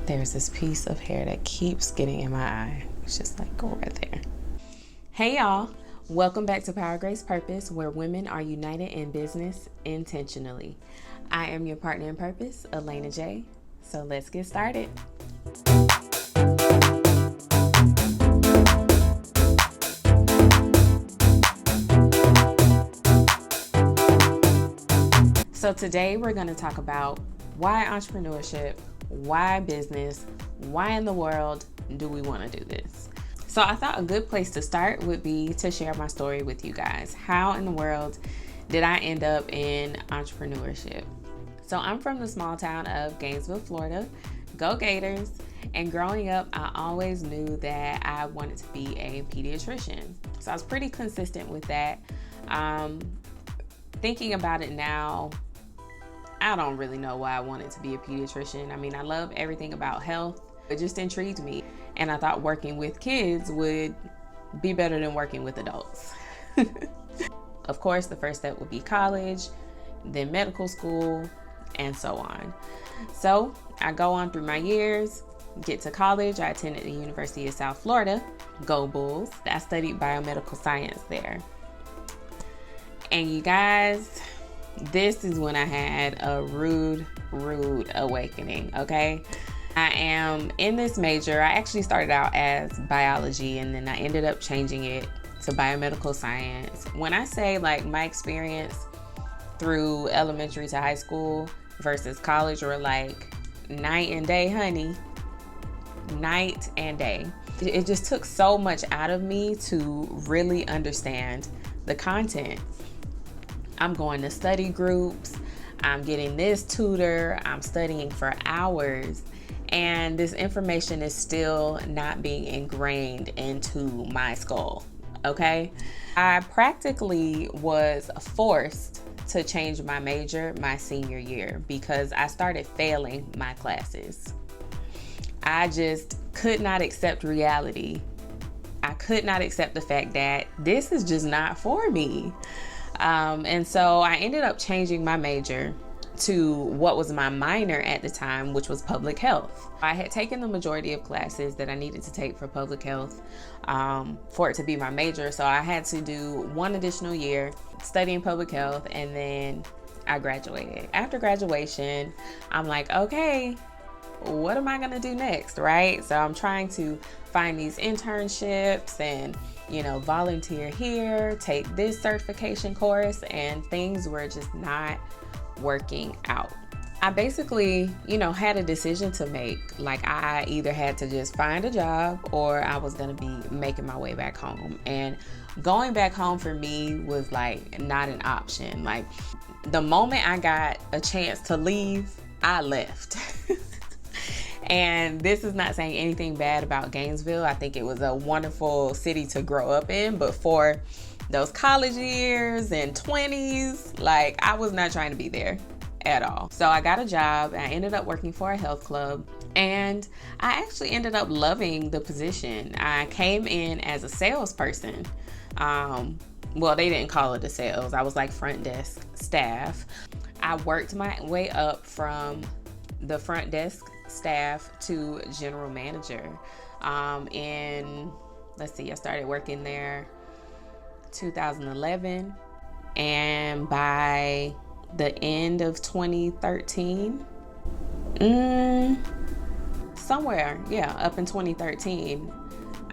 There's this piece of hair that keeps getting in my eye. It's just like, go right there. Hey y'all, welcome back to Power Grace Purpose, where women are united in business intentionally. I am your partner in purpose, Elena J. So let's get started. So today we're going to talk about why entrepreneurship, why business, why in the world do we want to do this? So I thought a good place to start would be to share my story with you guys. How in the world did I end up in entrepreneurship? So I'm from the small town of Gainesville, Florida. Go Gators. And growing up, I always knew that I wanted to be a pediatrician. So I was pretty consistent with that. Thinking about it now, I don't really know why I wanted to be a pediatrician. I mean, I love everything about health. It just intrigued me. And I thought working with kids would be better than working with adults. Of course, the first step would be college, then medical school, and so on. So I go on through my years, get to college. I attended the University of South Florida, Go Bulls. I studied biomedical science there. And you guys, this is when I had a rude awakening, okay? I am in this major. I actually started out as biology, and then I ended up changing it to biomedical science. When I say like my experience through elementary to high school versus college were like night and day, honey. Night and day. It just took so much out of me to really understand the content. I'm going to study groups, I'm getting this tutor, I'm studying for hours, and this information is still not being ingrained into my skull, okay? I practically was forced to change my major my senior year because I started failing my classes. I just could not accept reality. I could not accept the fact that this is just not for me. And so I ended up changing my major to what was my minor at the time, which was public health. I had taken the majority of classes that I needed to take for public health for it to be my major. So I had to do one additional year studying public health, and then I graduated. After graduation, I'm like, okay, what am I gonna do next, right? So I'm trying to find these internships and, volunteer here, take this certification course, and things were just not working out. I basically, had a decision to make. Like, I either had to just find a job or I was gonna be making my way back home. And going back home for me was like not an option. Like, the moment I got a chance to leave, I left. And this is not saying anything bad about Gainesville. I think it was a wonderful city to grow up in, but for those college years and 20s, like, I was not trying to be there at all. So I got a job. I ended up working for a health club, and I actually ended up loving the position. I came in as a salesperson. Well, they didn't call it a sales. I was like front desk staff. I worked my way up from the front desk staff to general manager. I started working there 2011, and by the end of 2013, up in 2013,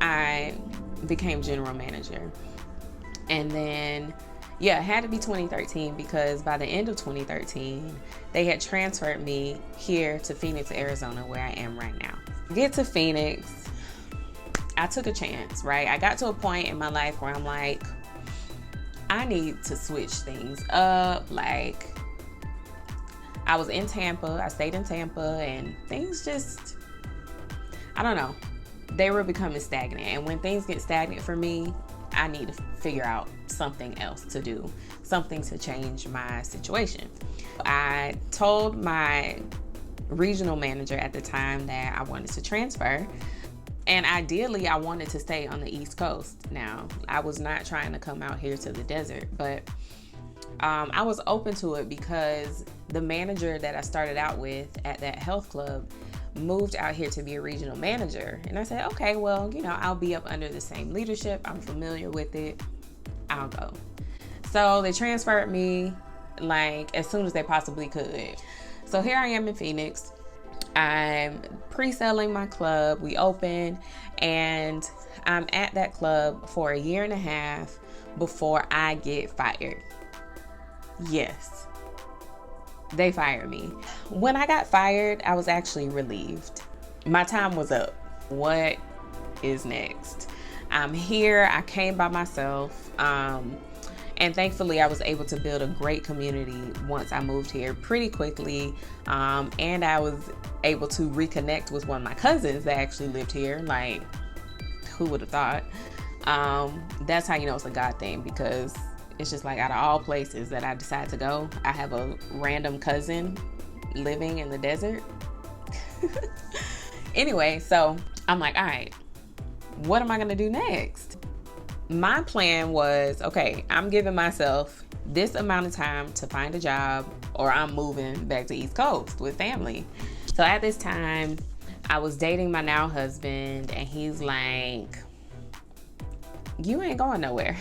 I became general manager. And then it had to be 2013 because by the end of 2013, they had transferred me here to Phoenix, Arizona, where I am right now. Get to Phoenix, I took a chance, right? I got to a point in my life where I'm like, I need to switch things up. Like, I was in Tampa, I stayed in Tampa, and things just, I don't know, they were becoming stagnant. And when things get stagnant for me, I need to figure out something else to do, something to change my situation. I told my regional manager at the time that I wanted to transfer, and ideally I wanted to stay on the East Coast. Now, I was not trying to come out here to the desert, but I was open to it because the manager that I started out with at that health club moved out here to be a regional manager. And I said, okay, well, I'll be up under the same leadership. I'm familiar with it. I'll go. So they transferred me like as soon as they possibly could. So here I am in Phoenix. I'm pre-selling my club. We opened, and I'm at that club for a year and a half before I get fired. Yes, they fired me. When I got fired, I was actually relieved. My time was up. What is next? I'm here. I came by myself. And thankfully, I was able to build a great community once I moved here pretty quickly. And I was able to reconnect with one of my cousins that actually lived here. Like, who would have thought? That's how you know it's a God thing, because it's just like, out of all places that I decide to go, I have a random cousin living in the desert. Anyway, so I'm like, all right, what am I gonna do next? My plan was, okay, I'm giving myself this amount of time to find a job, or I'm moving back to East Coast with family. So at this time, I was dating my now husband, and he's like, you ain't going nowhere.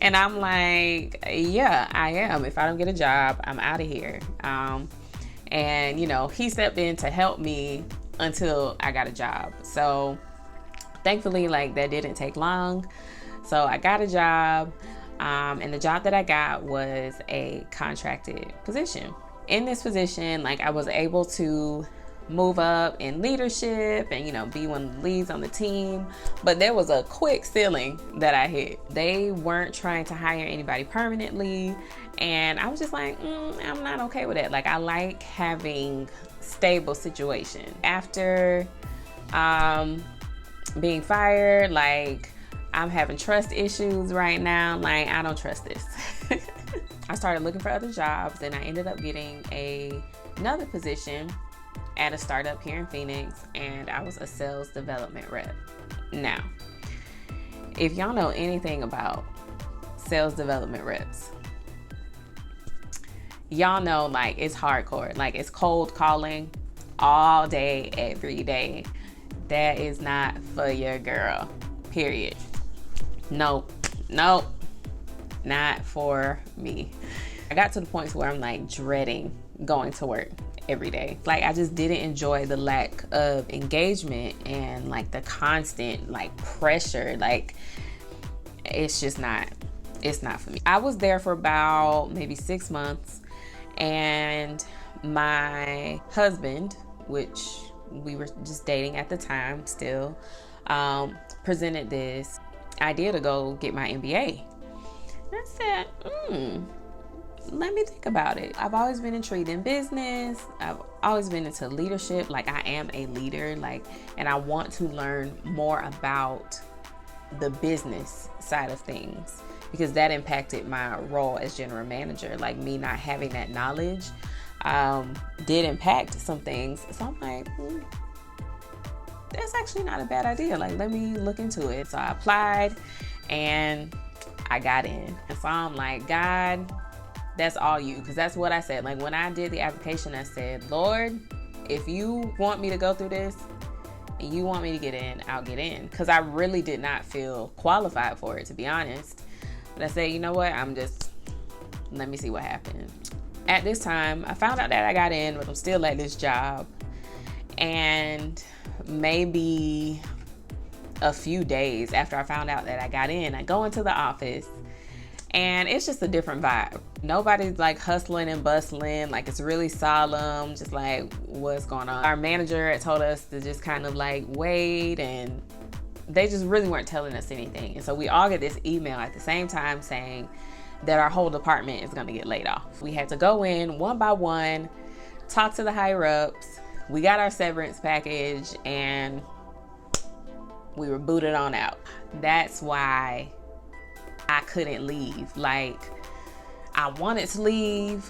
And I'm like, yeah, I am. If I don't get a job, I'm out of here. And he stepped in to help me until I got a job. So thankfully, like, that didn't take long. So I got a job, and the job that I got was a contracted position. In this position, like, I was able to move up in leadership and, be one of the leads on the team. But there was a quick ceiling that I hit. They weren't trying to hire anybody permanently. And I was just like, I'm not okay with it. Like, I like having stable situation. After being fired, like, I'm having trust issues right now. Like, I don't trust this. I started looking for other jobs, and I ended up getting another position at a startup here in Phoenix, and I was a sales development rep. Now, if y'all know anything about sales development reps, y'all know, like, it's hardcore. Like, it's cold calling all day, every day. That is not for your girl, period. Nope, not for me. I got to the point where I'm like dreading going to work every day. Like, I just didn't enjoy the lack of engagement and like the constant like pressure. Like, it's not for me. I was there for about maybe 6 months, and my husband, which we were just dating at the time still, presented this idea to go get my MBA. And I said, let me think about it. I've always been intrigued in business. I've always been into leadership. Like, I am a leader, like, and I want to learn more about the business side of things, because that impacted my role as general manager. Like, me not having that knowledge did impact some things. So I'm like, that's actually not a bad idea. Like, let me look into it. So I applied, and I got in. And so I'm like, God, that's all you. Because that's what I said. Like, when I did the application, I said, Lord, if you want me to go through this and you want me to get in, I'll get in. Because I really did not feel qualified for it, to be honest. But I said, you know what? Let me see what happens. At this time, I found out that I got in, but I'm still at this job. And maybe a few days after I found out that I got in, I go into the office, and it's just a different vibe. Nobody's like hustling and bustling. Like, it's really solemn, just like, what's going on? Our manager had told us to just kind of like wait, and they just really weren't telling us anything. And so we all get this email at the same time saying that our whole department is gonna get laid off. We had to go in one by one, talk to the higher ups. We got our severance package, and we were booted on out. That's why I couldn't leave. Like, I wanted to leave,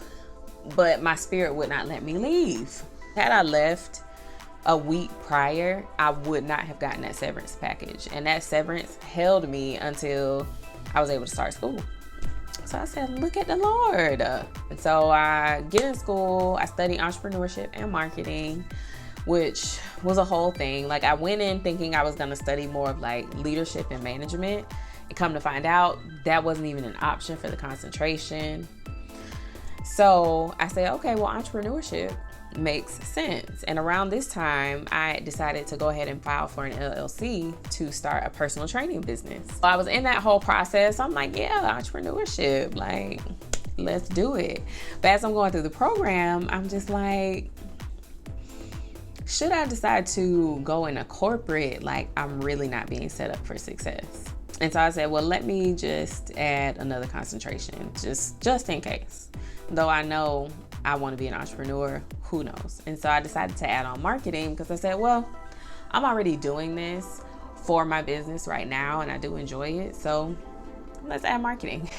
but my spirit would not let me leave. Had I left a week prior, I would not have gotten that severance package. And that severance held me until I was able to start school. So I said, look at the Lord. And so I get in school, I study entrepreneurship and marketing, which was a whole thing. Like, I went in thinking I was going to study more of like leadership and management, and come to find out that wasn't even an option for the concentration. So I said, okay, well, entrepreneurship makes sense. And around this time, I decided to go ahead and file for an LLC to start a personal training business. So I was in that whole process. I'm like, yeah, entrepreneurship, like, let's do it. But as I'm going through the program, I'm just like, should I decide to go in a corporate, like, I'm really not being set up for success. And so I said, well, let me just add another concentration, just in case. Though I know I want to be an entrepreneur, who knows? And so I decided to add on marketing because I said, well, I'm already doing this for my business right now and I do enjoy it. So let's add marketing.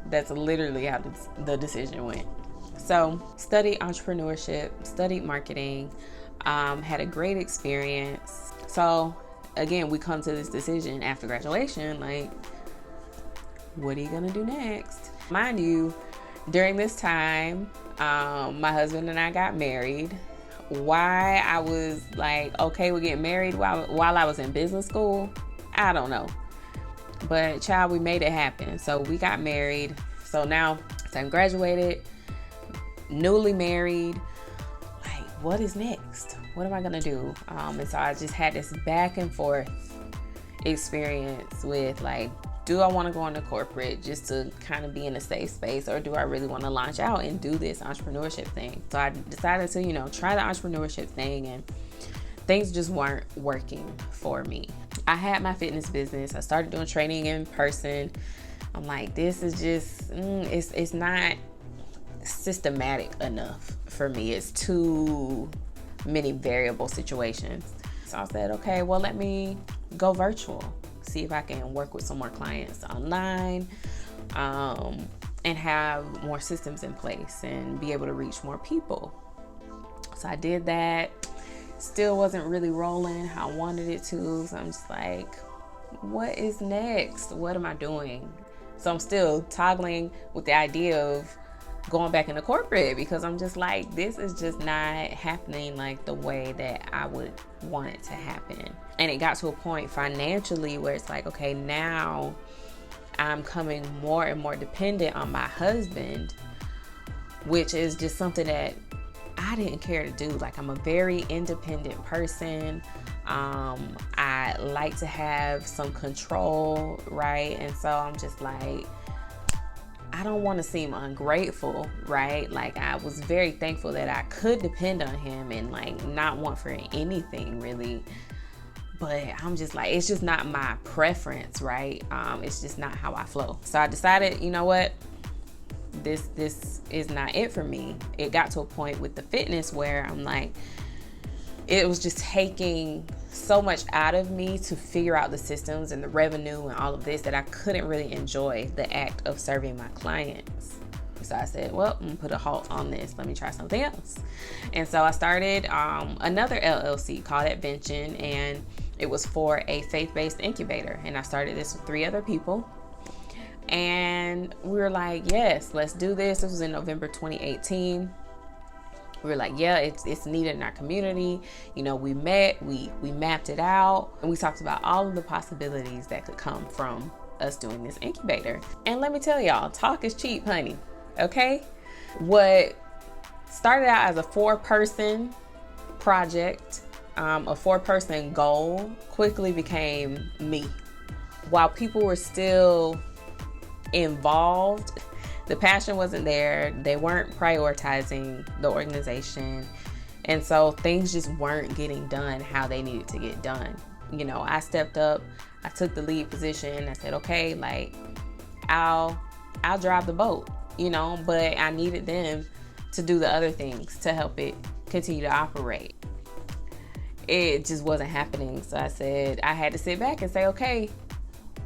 That's literally how the decision went. So studied entrepreneurship, studied marketing, had a great experience. So again, we come to this decision after graduation, like, what are you gonna do next? Mind you, during this time, my husband and I got married. Why I was like okay with getting married while I was in business school, I don't know. But child, we made it happen. So we got married. So now I'm graduated, newly married. Like, what is next? What am I gonna do? And so I just had this back and forth experience with like, do I want to go into corporate just to kind of be in a safe space, or do I really want to launch out and do this entrepreneurship thing? So I decided to, try the entrepreneurship thing, and things just weren't working for me. I had my fitness business. I started doing training in person. I'm like, this is just, it's not systematic enough for me. It's too many variable situations. So I said, okay, well, let me go virtual. See if I can work with some more clients online, and have more systems in place and be able to reach more people. So I did that. Still wasn't really rolling how I wanted it to. So I'm just like, what is next? What am I doing? So I'm still toggling with the idea of going back into corporate, because I'm just like, this is just not happening like the way that I would want it to happen. And it got to a point financially where it's like, okay, now I'm coming more and more dependent on my husband, which is just something that I didn't care to do. Like, I'm a very independent person. I like to have some control, right? And so I'm just like, I don't want to seem ungrateful, right? Like, I was very thankful that I could depend on him and like not want for anything really. But I'm just like, it's just not my preference, right? It's just not how I flow. So I decided, you know what? This is not it for me. It got to a point with the fitness where I'm like, it was just taking so much out of me to figure out the systems and the revenue and all of this that I couldn't really enjoy the act of serving my clients. So I said, well, I'm gonna put a halt on this. Let me try something else. And so I started another LLC called Advention, and it was for a faith-based incubator. And I started this with 3 other people. And we were like, yes, let's do this. This was in November 2018. We were like, yeah, it's needed in our community. We met, we mapped it out, and we talked about all of the possibilities that could come from us doing this incubator. And let me tell y'all, talk is cheap, honey. Okay? What started out as a 4-person project, a 4-person goal, quickly became me. While people were still involved, the passion wasn't there. They weren't prioritizing the organization. And so things just weren't getting done how they needed to get done. I stepped up, I took the lead position. I said, okay, like, I'll drive the boat, but I needed them to do the other things to help it continue to operate. It just wasn't happening. So I said, I had to sit back and say, okay,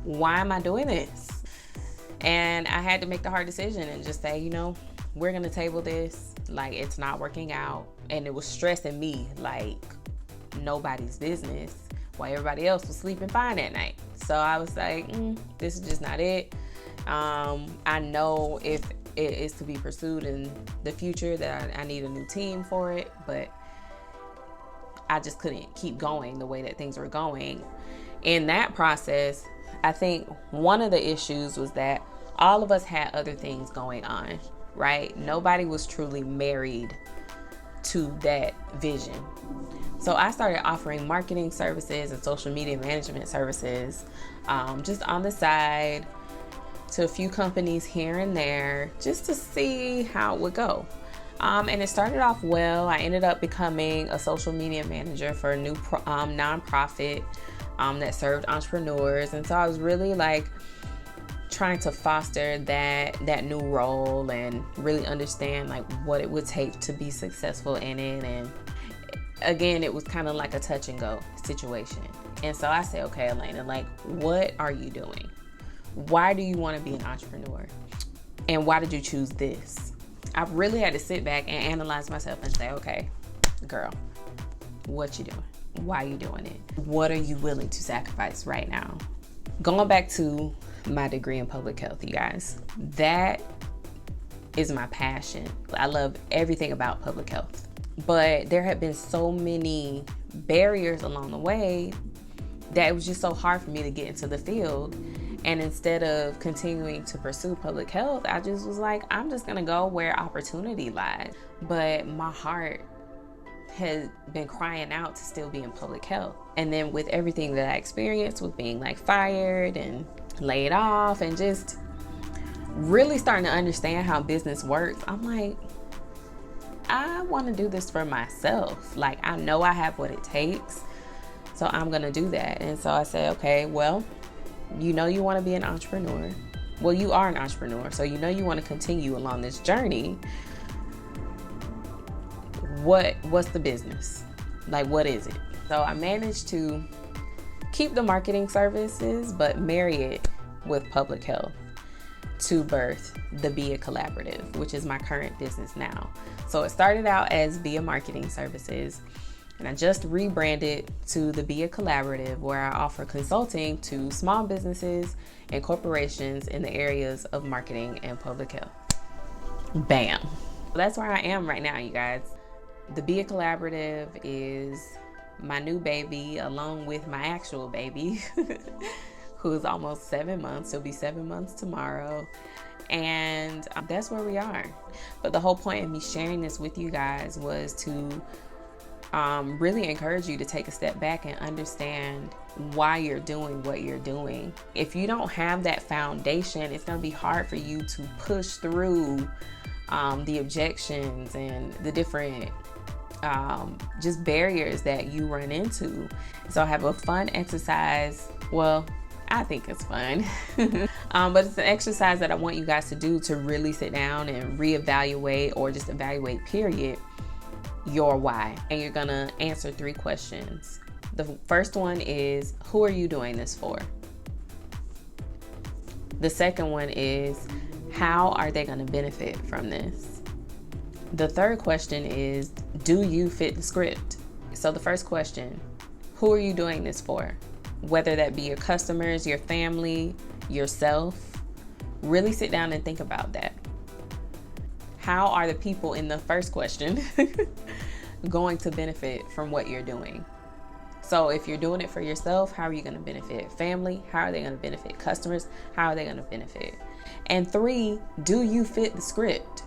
why am I doing this? And I had to make the hard decision and just say, we're going to table this. Like, it's not working out. And it was stressing me like nobody's business while everybody else was sleeping fine at night. So I was like, this is just not it. I know if it is to be pursued in the future that I need a new team for it, but I just couldn't keep going the way that things were going. In that process, I think one of the issues was that all of us had other things going on, right? Nobody was truly married to that vision. So I started offering marketing services and social media management services just on the side to a few companies here and there just to see how it would go. And it started off well. I ended up becoming a social media manager for a new nonprofit that served entrepreneurs. And so I was really like trying to foster that new role and really understand like what it would take to be successful in it. And again, it was kind of like a touch and go situation. And so I said, okay, Elena, like, what are you doing? Why do you want to be an entrepreneur? And why did you choose this? I really had to sit back and analyze myself and say, okay, girl, what you doing? Why are you doing it? What are you willing to sacrifice right now? Going back to my degree in public health, you guys, that is my passion. I love everything about public health, but there have been so many barriers along the way that it was just so hard for me to get into the field. And instead of continuing to pursue public health, I just was like, I'm just gonna go where opportunity lies. But my heart has been crying out to still be in public health. And then with everything that I experienced with being like fired and laid off and just really starting to understand how business works, I'm like, I want to do this for myself. Like, I know I have what it takes, so I'm gonna do that. And so I said, okay, well, you know you want to be an entrepreneur. Well, you are an entrepreneur, so you know you want to continue along this journey. What's the business? Like, what is it? So I managed to keep the marketing services, but marry it with public health to birth the Be a Collaborative, which is my current business now. So it started out as Be a Marketing Services, and I just rebranded to the Be a Collaborative, where I offer consulting to small businesses and corporations in the areas of marketing and public health. Bam. That's where I am right now, you guys. The Be a Collaborative is my new baby, along with my actual baby, who's almost 7 months. He'll be 7 months tomorrow. And that's where we are. But the whole point of me sharing this with you guys was to really encourage you to take a step back and understand why you're doing what you're doing. If you don't have that foundation, it's going to be hard for you to push through the objections and the different just barriers that you run into. So I have a fun exercise. Well, I think it's fun, but it's an exercise that I want you guys to do to really sit down and reevaluate, or just evaluate, period, your why. And you're gonna answer 3 questions. The first one is, who are you doing this for? The second one is, how are they gonna benefit from this? The third question is, do you fit the script? So the first question, who are you doing this for? Whether that be your customers, your family, yourself, really sit down and think about that. How are the people in the first question going to benefit from what you're doing? So if you're doing it for yourself, how are you going to benefit? Family, how are they going to benefit? Customers, how are they going to benefit? And 3, do you fit the script?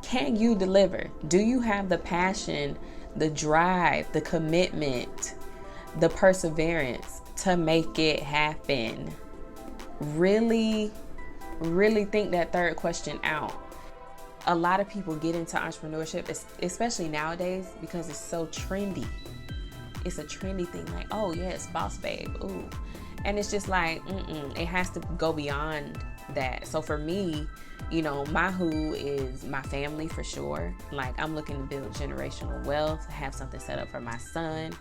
Can you deliver? Do you have the passion, the drive, the commitment, the perseverance to make it happen? Really, really think that third question out. A lot of people get into entrepreneurship, especially nowadays, because it's so trendy. It's a trendy thing, like, oh yes, boss babe, ooh. And it's just like, it has to go beyond that. So for me, you know, my who is my family for sure. Like, I'm looking to build generational wealth, have something set up for my son,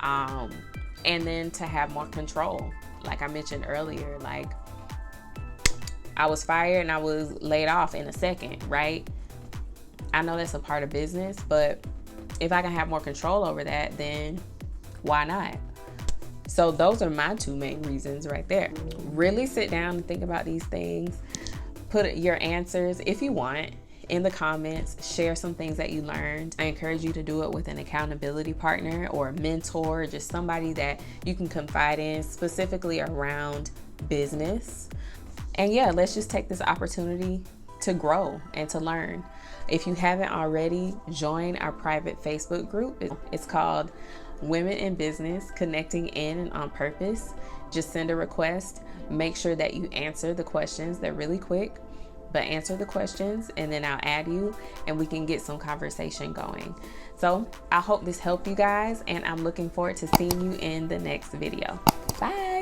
and then to have more control. Like I mentioned earlier, like, I was fired and I was laid off in a second, right? I know that's a part of business, but if I can have more control over that, then why not? So those are my 2 main reasons right there. Really sit down and think about these things. Put your answers, if you want, in the comments. Share some things that you learned. I encourage you to do it with an accountability partner or a mentor, just somebody that you can confide in, specifically around business. And yeah, let's just take this opportunity to grow and to learn. If you haven't already, join our private Facebook group. It's called Women in Business, Connecting in and on Purpose. Just send a request. Make sure that you answer the questions. They're really quick, but answer the questions, and then I'll add you and we can get some conversation going. So I hope this helped you guys, and I'm looking forward to seeing you in the next video. Bye.